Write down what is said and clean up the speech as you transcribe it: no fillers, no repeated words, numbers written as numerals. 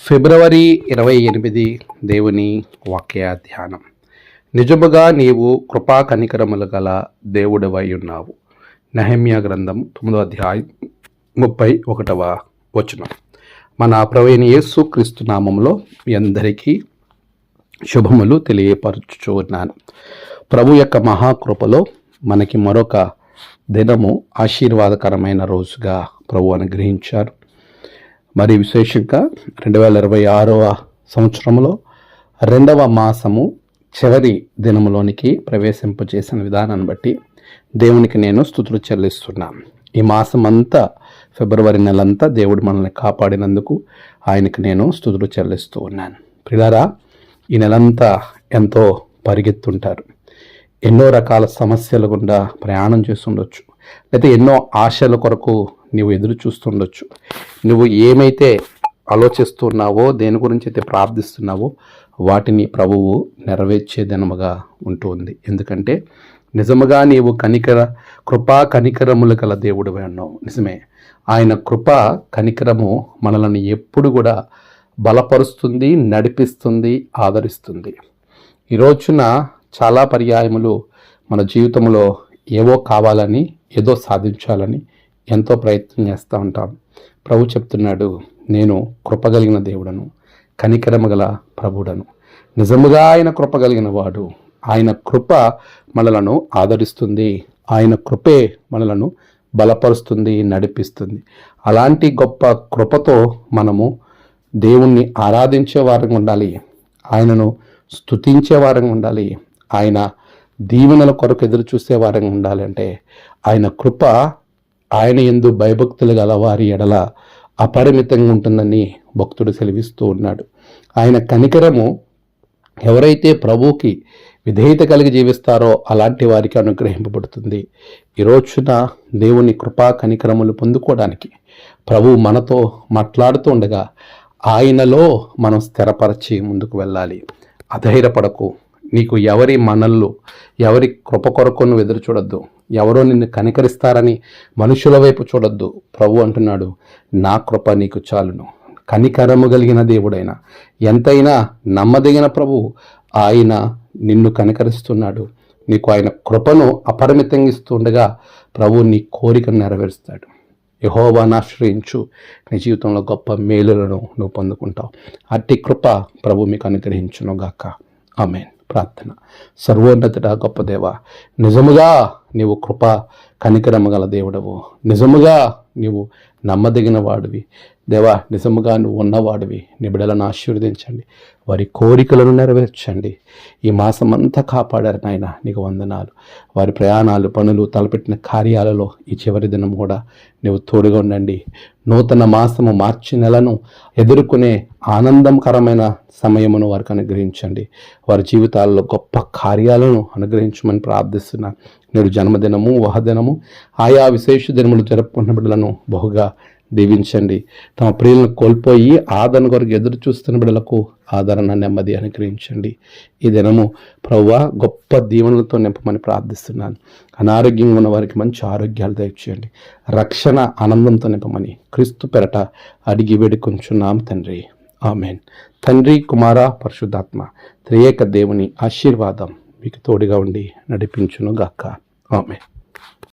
ఫిబ్రవరి 28 దేవుని వాక్య ధ్యానం. నిజముగా నీవు కృపా కనికరములు గల దేవుడవై ఉన్నావు. నెహెమ్యా గ్రంథం 9వ అధ్యాయం 31వ వచనం. మన ప్రభువైన యేసు క్రీస్తు నామములో మీ అందరికీ శుభములు తెలియపరచుచూ ఉన్నాను. ప్రభు యొక్క మహాకృపలో మనకి మరొక దినము ఆశీర్వాదకరమైన రోజుగా ప్రభు అనుగ్రహించారు. మరి విశేషంగా 2026వ సంవత్సరంలో 2వ మాసము చివరి దినములోనికి ప్రవేశింపజేసిన విధానాన్ని బట్టి దేవునికి నేను స్తుతులు చెల్లిస్తున్నాను. ఈ మాసం అంతా, ఫిబ్రవరి నెలంతా దేవుడు మనల్ని కాపాడినందుకు ఆయనకి నేను స్తుతులు చెల్లిస్తూ ఉన్నాను. ప్రియులారా, ఈ నెలంతా ఎంతో పరిగెత్తుంటారు. ఎన్నో రకాల సమస్యల గుండా ప్రయాణం చేస్తుండొచ్చు, లేకపోతే ఎన్నో ఆశల కొరకు నీవు ఎదురు చూస్తుండొచ్చు. నువ్వు ఏమైతే ఆలోచిస్తున్నావో, దేని గురించి అయితే ప్రార్థిస్తున్నావో వాటిని ప్రభువు నెరవేర్చే దినముగా ఉంటుంది. ఎందుకంటే నిజముగా నీవు కృపా కనికరములు గల దేవుడు అన్నావు. నిజమే, ఆయన కృప కనికరము మనల్ని ఎప్పుడు కూడా బలపరుస్తుంది, నడిపిస్తుంది, ఆదరిస్తుంది. ఈ రోజున చాలా పర్యాయములు మన జీవితంలో ఏవో కావాలని, ఏదో సాధించాలని ఎంతో ప్రయత్నం చేస్తూ ఉంటాం. ప్రభు చెప్తున్నాడు, నేను కృపగలిగిన దేవుడను, కనికరము గల ప్రభుడను. నిజముగా ఆయన కృపగలిగిన వాడు. ఆయన కృప మనలను ఆదరిస్తుంది. ఆయన కృపే మనలను బలపరుస్తుంది, నడిపిస్తుంది. అలాంటి గొప్ప కృపతో మనము దేవుణ్ణి ఆరాధించే వారంగా ఉండాలి, ఆయనను స్తుతించే వారంగా ఉండాలి, ఆయన దీవెనల కొరకు ఎదురు చూసే వారంగా ఉండాలి. అంటే ఆయన కృప ఆయన యందు భయభక్తులు గల వారి ఎడల అపరిమితంగా ఉంటుందని భక్తుడు సెలవిస్తూ ఉన్నాడు. ఆయన కనికరము ఎవరైతే ప్రభువుకి విధేయత కలిగి జీవిస్తారో అలాంటి వారికి అనుగ్రహింపబడుతుంది. ఈ రోజున దేవుని కృపా కనికరములు పొందుకోవడానికి ప్రభువు మనతో మాట్లాడుతూ ఉండగా ఆయనలో మనం స్థిరపరచి ముందుకు వెళ్ళాలి. అధైర్యపడకు. నీకు ఎవరి మనల్లు, ఎవరి కృప కొరకు నువ్వు ఎదురు చూడొద్దు. ఎవరో నిన్ను కనికరిస్తారని మనుషుల వైపు చూడొద్దు. ప్రభు అంటున్నాడు, నా కృప నీకు చాలును. కనికరము కలిగిన దేవుడైన, ఎంతైనా నమ్మదగిన ప్రభు ఆయన నిన్ను కనికరిస్తున్నాడు. నీకు ఆయన కృపను అపరిమితంగా ఇస్తుండగా ప్రభు నీ కోరికను నెరవేరుస్తాడు. యెహోవాను ఆశ్రయించు, నీ జీవితంలో గొప్ప మేలులను నువ్వు పొందుకుంటావు. అట్టి కృప ప్రభు మీకు అనుగ్రహించును గాక. ఆమేన్. ప్రార్థన. సర్వోన్నతుడా గొప్ప దేవ, నిజముగా నీవు కృప కనికరము గల దేవుడవు. నిజముగా నీవు నమ్మదగిన వాడివి దేవా. నిజముగా నువ్వు ఉన్నవాడివి. నీ బిడ్డలను ఆశీర్వదించండి, వారి కోరికలను నెరవేర్చండి. ఈ మాసం అంతా కాపాడారు నాయన, నీకు వందనాలు. వారి ప్రయాణాలు, పనులు, తలపెట్టిన కార్యాలలో ఈ చివరి దినం కూడా నీవు తోడుగా ఉండండి. నూతన మాసము, మార్చి నెలను ఎదుర్కొనే ఆనందకరమైన సమయమును వారికి అనుగ్రహించండి. వారి జీవితాల్లో గొప్ప కార్యాలను అనుగ్రహించమని ప్రార్థిస్తున్నాను. నేడు జన్మదినము, వహదినము, ఆయా విశేష దినములు జరుపుకున్న బిడ్డలను బహుగా దీవించండి. తమ ప్రియులను కోల్పోయి ఆదరణ కొరకు ఎదురు చూస్తున్న బిడ్డలకు ఆదరణ, నెమ్మది అనుగ్రహించండి. ఈ దినము ప్రభువా గొప్ప దీవెనలతో నింపమని ప్రార్థిస్తున్నాను. అనారోగ్యంగా ఉన్న వారికి మంచి ఆరోగ్యాలు దయచేయండి. రక్షణ ఆనందంతో నింపమని క్రీస్తు పెరట అడిగి వేడుకొంచున్నాం తండ్రి. ఆమెన్. తండ్రి, కుమార, పరిశుద్ధాత్మ త్రియేక దేవుని ఆశీర్వాదం మీకు తోడుగా ఉండి నడిపించును గాక. ఆమెన్.